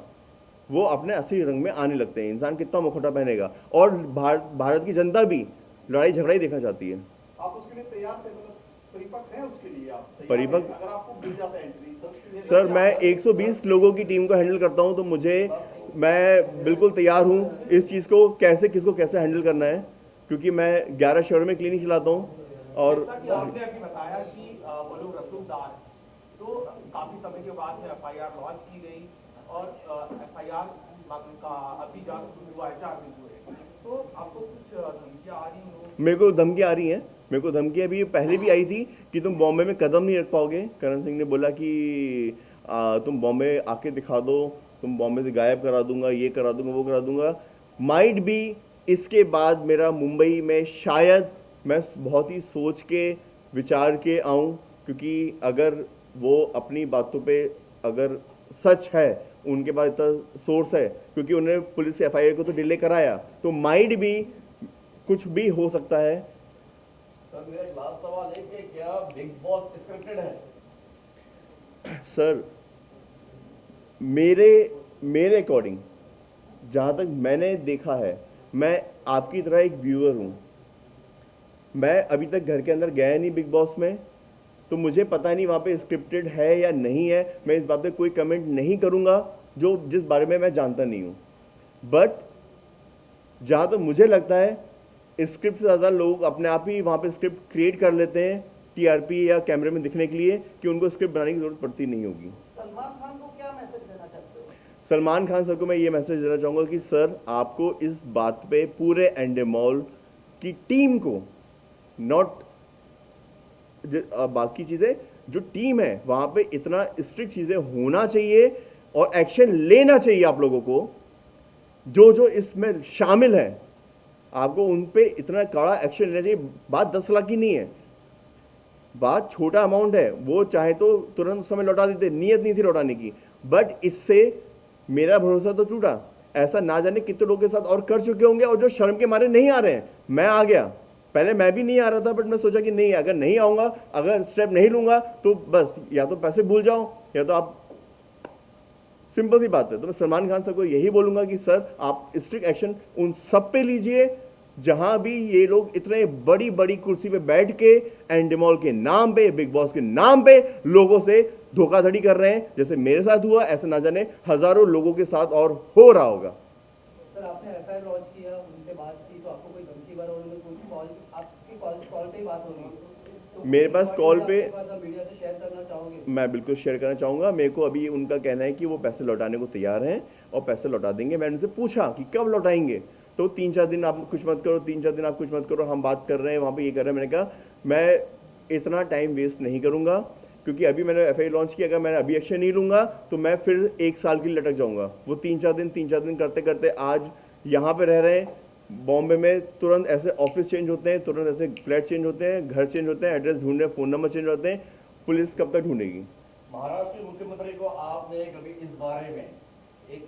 वो अपने असली रंग में आने लगते हैं। इंसान कितना मुखौटा पहनेगा, और भारत की जनता भी लड़ाई झगड़ा ही देखना चाहती है। आप उसके लिए तैयार थे, मतलब परिपक्व हैं उसके लिए, आप तैयार परिपक्व? हैं? अगर आपको मिल जाता है एंट्री सर मैं 120 लोगों की टीम को हैंडल करता हूं, तो मैं बिल्कुल तैयार हूं इस चीज़ को कैसे, किसको कैसे हैंडल करना है, क्योंकि मैं 11 शहरों में क्लिनिक चलाता हूं। और जैसा कि आपने अभी बताया कि वो लोग रसूखदार, तो काफी समय के बाद में एफआईआर लॉन्च की गई और एफआईआर का अभी जांच शुरू हुआ है 4 दिन हुए, तो आपको कुछ धमकियां आ रही हो? मेरे को धमकी आ रही हैं, मेरे को धमकी अभी पहले भी आई थी कि तुम बॉम्बे में कदम नहीं रख पाओगे। करण सिंह ने बोला कि तुम बॉम्बे आके दिखा दो, तुम बॉम्बे से गायब करा दूंगा, ये करा दूंगा, वो करा दूंगा। माइट भी इसके बाद मेरा मुंबई में शायद मैं बहुत ही सोच के विचार के आऊं, क्योंकि अगर वो अपनी बातों पे अगर सच है, उनके पास इतना सोर्स है, क्योंकि उन्होंने पुलिस से एफआईआर को तो डिले कराया, तो माइट भी कुछ भी हो सकता है। सर मेरा एक लास्ट सवाल है कि क्या बिग बॉस स्क्रिप्टेड है? सर मेरे अकॉर्डिंग जहाँ तक मैंने देखा है, मैं आपकी तरह एक व्यूअर हूँ, मैं अभी तक घर के अंदर गया नहीं बिग बॉस में, तो मुझे पता नहीं वहाँ पे स्क्रिप्टेड है या नहीं है। मैं इस बात पे कोई कमेंट नहीं करूँगा जो जिस बारे में मैं जानता नहीं हूँ। बट जहाँ तक मुझे लगता है, स्क्रिप्ट से ज़्यादा लोग अपने आप ही वहाँ पे स्क्रिप्ट क्रिएट कर लेते हैं टीआरपी या कैमरे में दिखने के लिए, कि उनको स्क्रिप्ट बनाने की जरूरत पड़ती नहीं होगी। सलमान खान को क्या मैसेज देना चाहते हो? सलमान खान सर को मैं ये मैसेज देना चाहूँगा कि सर आपको इस बात पे पूरे एंडेमॉल की टीम को, नॉट बाकी चीज़ें, जो टीम है वहाँ पे इतना स्ट्रिक्ट चीज़ें होना चाहिए और एक्शन लेना चाहिए आप लोगों को, जो जो इसमें शामिल है, आपको उन पे इतना कड़ा एक्शन लेना चाहिए। बात 10 लाख की नहीं है, बात छोटा अमाउंट है, वो चाहे तो तुरंत उस समय लौटा देते, नियत नहीं थी लौटाने की, बट इससे मेरा भरोसा तो टूटा। ऐसा ना जाने कितने लोगों के साथ और कर चुके होंगे, और जो शर्म के मारे नहीं आ रहे हैं। मैं आ गया, पहले मैं भी नहीं आ रहा था, बट मैं सोचा कि नहीं, अगर नहीं आऊंगा, अगर स्टेप नहीं लूंगा तो बस या तो पैसे भूल जाओ या तो आप, सिंपल सी बात है। तो मैं सलमान खान सर को यही बोलूंगा कि सर आप स्ट्रिक्ट एक्शन उन सब पे लीजिए जहां भी ये लोग इतने बड़ी बड़ी कुर्सी पे बैठ के एंडेमॉल के नाम पे, बिग बॉस के नाम पे लोगों से धोखाधड़ी कर रहे हैं। जैसे मेरे साथ हुआ, ऐसे ना जाने हजारों लोगों के साथ और हो रहा होगा। सर आपने एफआईआर लॉन्च किया, उनसे बात की, तो आपको कोई धमकी वगैरह, उन्होंने कोई कॉल, आपकी कॉल पे ही बात होगी? तो मेरे पास कॉल पे, मीडिया से शेयर करना चाहोगे? मैं बिल्कुल शेयर करना चाहूँगा। मेरे को अभी उनका कहना है कि वो पैसे लौटाने को तैयार हैं और पैसे लौटा देंगे। मैंने उनसे पूछा कि कब लौटाएंगे, तो 3-4 दिन आप कुछ मत करो, 3-4 दिन आप कुछ मत करो, हम बात कर रहे हैं, वहाँ पे ये कर रहे हैं। मैंने कहा मैं इतना टाइम वेस्ट नहीं करूँगा, क्योंकि अभी मैंने एफआईआर लॉन्च किया, अगर मैं अभी एक्शन नहीं लूँगा तो मैं फिर 1 साल के लिए लटक जाऊँगा। वो 3-4 दिन करते करते आज यहाँ पे रह रहे हैं बॉम्बे में, तुरंत ऐसे ऑफिस चेंज होते हैं, तुरंत ऐसे फ्लैट चेंज होते हैं, घर चेंज होते हैं, एड्रेस ढूंढ रहे हैं, फ़ोन नंबर चेंज होते हैं। पुलिस कब तक ढूंढेगी? महाराष्ट्र के मुख्यमंत्री को आपने कभी इस बारे में एक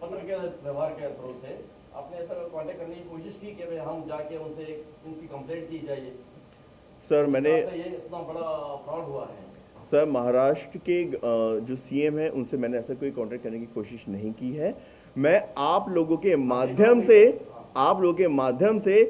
पत्र के व्यवहार के थ्रू से आपने ऐसा कांटेक्ट करने की कोशिश की कि भाई हम जाके उनसे इनकी कंप्लेंट की जाए? सर मैंने ये इतना बड़ा फ्रॉड हुआ है। सर महाराष्ट्र के जो सीएम है उनसे मैंने ऐसा कोई कांटेक्ट करने की कोशिश नहीं की है। मैं आप लोगों के माध्यम से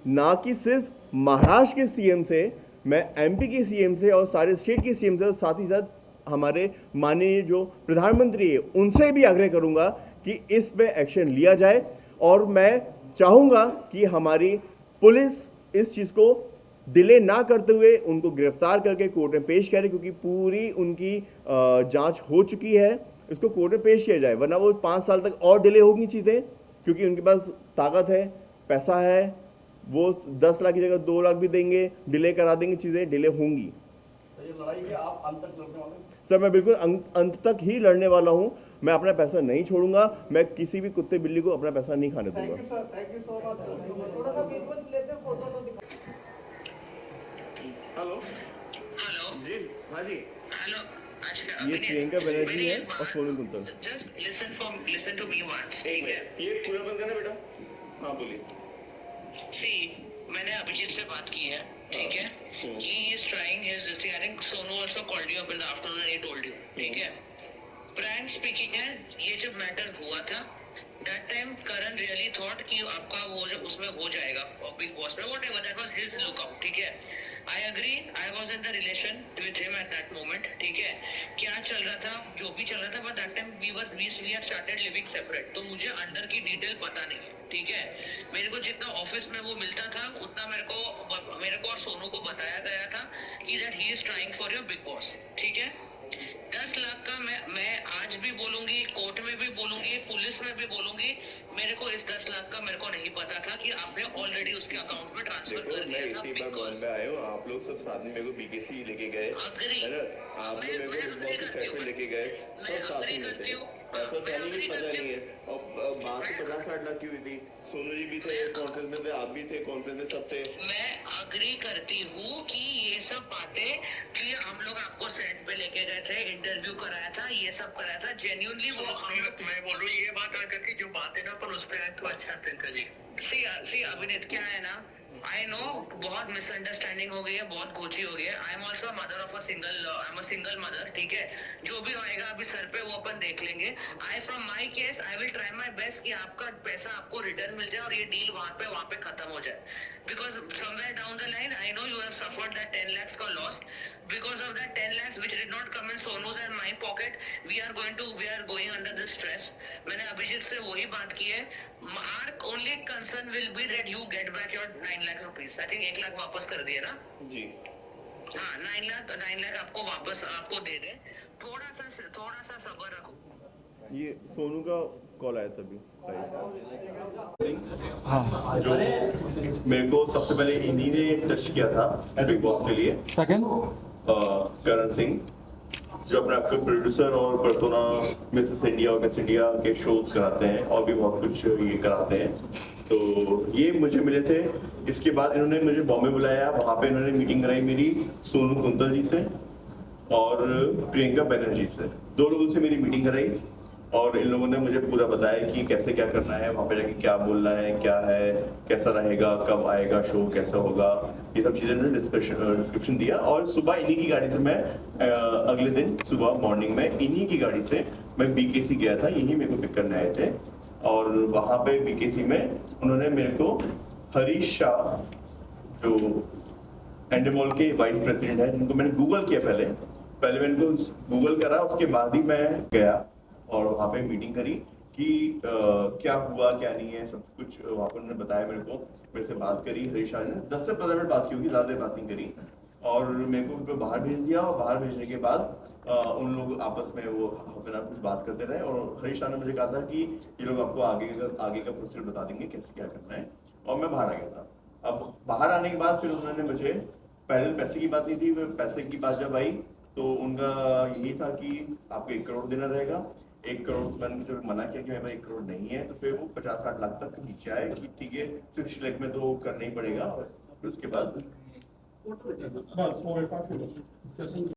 ना कि सिर्फ महाराष्ट्र के सीएम से, मैं एमपी के सीएम से और सारे स्टेट के सीएम से और साथ ही साथ हमारे माननीय जो प्रधानमंत्री है उनसे भी आग्रह करूंगा कि इस पे एक्शन लिया जाए। और मैं चाहूंगा कि हमारी पुलिस इस चीज़ को डिले ना करते हुए उनको गिरफ्तार करके कोर्ट में पेश करे, क्योंकि पूरी उनकी जांच हो चुकी है, इसको कोर्ट में पेश किया जाए, वरना वो 5 साल तक और डिले होगी चीज़ें, क्योंकि उनके पास ताकत है, पैसा है, वो 10 लाख की जगह 2 लाख भी देंगे, डिले करा देंगे, चीज़ें डिले होंगी। तो ये लड़ाई है आप अंत तक लड़ने वाले? सर मैं बिल्कुल अंत तक ही लड़ने वाला हूँ। मैं अपना पैसा नहीं छोड़ूंगा, मैं किसी भी कुत्ते बिल्ली को अपना पैसा नहीं खाने दूंगा। Thank you so much. थोड़ा सा विजुअल्स लेते हैं, फोटो तो दिखा। हेलो हेलो जी, हाँ जी, हेलो अच्छा ये प्रियंका बनर्जी है और Sonu Kuntal. Just listen to me once, ठीक है? ये पूरा बंद करना बेटा। हाँ बोलिए। सी मैंने अभिजीत से बात की है, ठीक है? He is trying his this thing. I think Sonu also called you up in the afternoon and he told you, ठीक है? फ्रैंक स्पीकिंग है, ये जब मैटर हुआ था that time Karan really thought कि आपका वो जो उसमें हो जाएगा बिग बॉस में, whatever that was his lookout, ठीक है? I agree, I was in the relation with him at that moment, ठीक है? क्या चल रहा था, जो भी चल रहा था, but that time we had started living separate, तो मुझे अंडर की डिटेल पता नहीं है, ठीक है? मेरे को जितना ऑफिस में वो मिलता था उतना मेरे को और सोनू को बताया गया था कि that he is trying for your big boss, ठीक है? 10 लाख का मैं आज भी बोलूंगी, कोर्ट में भी बोलूंगी, पुलिस में भी बोलूंगी, मेरे को इस 10 लाख का मेरे को नहीं पता था कि आपने ऑलरेडी उसके अकाउंट में ट्रांसफर कर दिया था। इतनी बार बॉम्बे आए हो आप लोग, सब साथ में मेरे को बीकेसी लेके गए, अग्री, है ना? आप लोग मेरे को बहुत ही सेट में लेके गए, सब साथ में थे। ऐसा था नहीं कि पता नहीं है। और बात तो 50-60 लाख की हुई थी। सोनू जी भी थे कॉन्फ्रेंस में, थे आप भी थे कॉन्फ्रेंस में, सब थे। मैं अग्री करती हूँ कि ये सब बातें कि हम लोग आपको सेट पे लेके गए थे, इंटरव्यू कराया था, ये सब कराया था, जेन्युइनली वो मैं बोल रहा हूँ ये बात आकर के जो बात है ना पर उस पे तो अच्छा है प्रियंका जी। सी अभिनीत क्या है ना, आई नो बहुत मिसअंडरस्टैंडिंग हो गई है, बहुत गोची हो गई है। I am also mother of I am a single mother, ठीक है? जो भी होएगा अभी सर पे वो अपन देख लेंगे। I from my case I will try my best कि आपका पैसा आपको रिटर्न मिल जाए और ये डील वहाँ पे खत्म हो जाए, because somewhere down the line I know you have suffered that 10 lakhs का loss, because of that 10 lakhs which did not come in Sonu's and my pocket, we are going under this stress। मैंने अभिजीत से वही बात की है। Our only concern will be that you get back your 9 lakh rupees। I think 1 lakh वापस कर दिए ना जी? हाँ, 9 लाख आपको वापस आपको दे दे। थोड़ा सा सब्र रखो। ये सोनू का कॉल आया तभी। जो मेरे को सबसे पहले इन्हीं ने टच किया था बिग बॉस के लिए। सेकंड करण सिंह जो अपना आपको प्रोड्यूसर और पर्सोना मिसेस इंडिया और मिस इंडिया के शोज कराते हैं और भी बहुत कुछ ये कराते हैं, तो ये मुझे मिले थे। इसके बाद इन्होंने मुझे बॉम्बे बुलाया, वहाँ पे इन्होंने मीटिंग कराई मेरी सोनू कुंतल जी से और प्रियंका बनर्जी से, 2 लोगों से मेरी मीटिंग कराई और इन लोगों ने मुझे पूरा बताया कि कैसे क्या करना है, वहाँ पे जाके क्या बोलना है, क्या है, कैसा रहेगा, कब आएगा शो, कैसा होगा, ये सब चीज़ें उन्होंने डिस्क्रिप्शन दिया। और सुबह इन्हीं की गाड़ी से मैं अगले दिन सुबह मॉर्निंग में इन्हीं की गाड़ी से मैं बीकेसी गया था, यही मेरे को पिक करने आए थे। और वहाँ पे बीकेसी में उन्होंने मेरे को हरीश शाह जो एंडेमोल के वाइस प्रेसिडेंट है, जिनको मैंने गूगल किया पहले मैंने उनको गूगल करा, उसके बाद ही मैं गया और वहाँ पे मीटिंग करी कि क्या हुआ क्या नहीं है, सब कुछ वहाँ पर उन्होंने बताया मेरे को, मेरे से बात करी हरीश शाह ने। 10 से 15 मिनट बात की होगी, ज़्यादा बात नहीं करी। और मेरे को फिर बाहर भेज दिया, और बाहर भेजने के बाद उन लोग आपस में वो हाफ एन आवर कुछ बात करते रहे, और हरीश राणा ने मुझे कहा था कि ये लोग आपको आगे का प्रोसीजर बता देंगे कैसे क्या करना है, और मैं बाहर आ गया था। अब बाहर आने के बाद फिर उन्होंने मुझे, पहले पैसे की बात नहीं थी, पैसे की बात जब आई तो उनका यही था कि आपको 1 करोड़ देना रहेगा। 1 करोड़, मैंने जब मना किया कि मेरे पास 1 करोड़ नहीं है, तो फिर वो 50-60 लाख तक नीचे आए कि ठीक है 60 लाख में तो करना ही पड़ेगा, और फिर उसके बाद बस वो काफी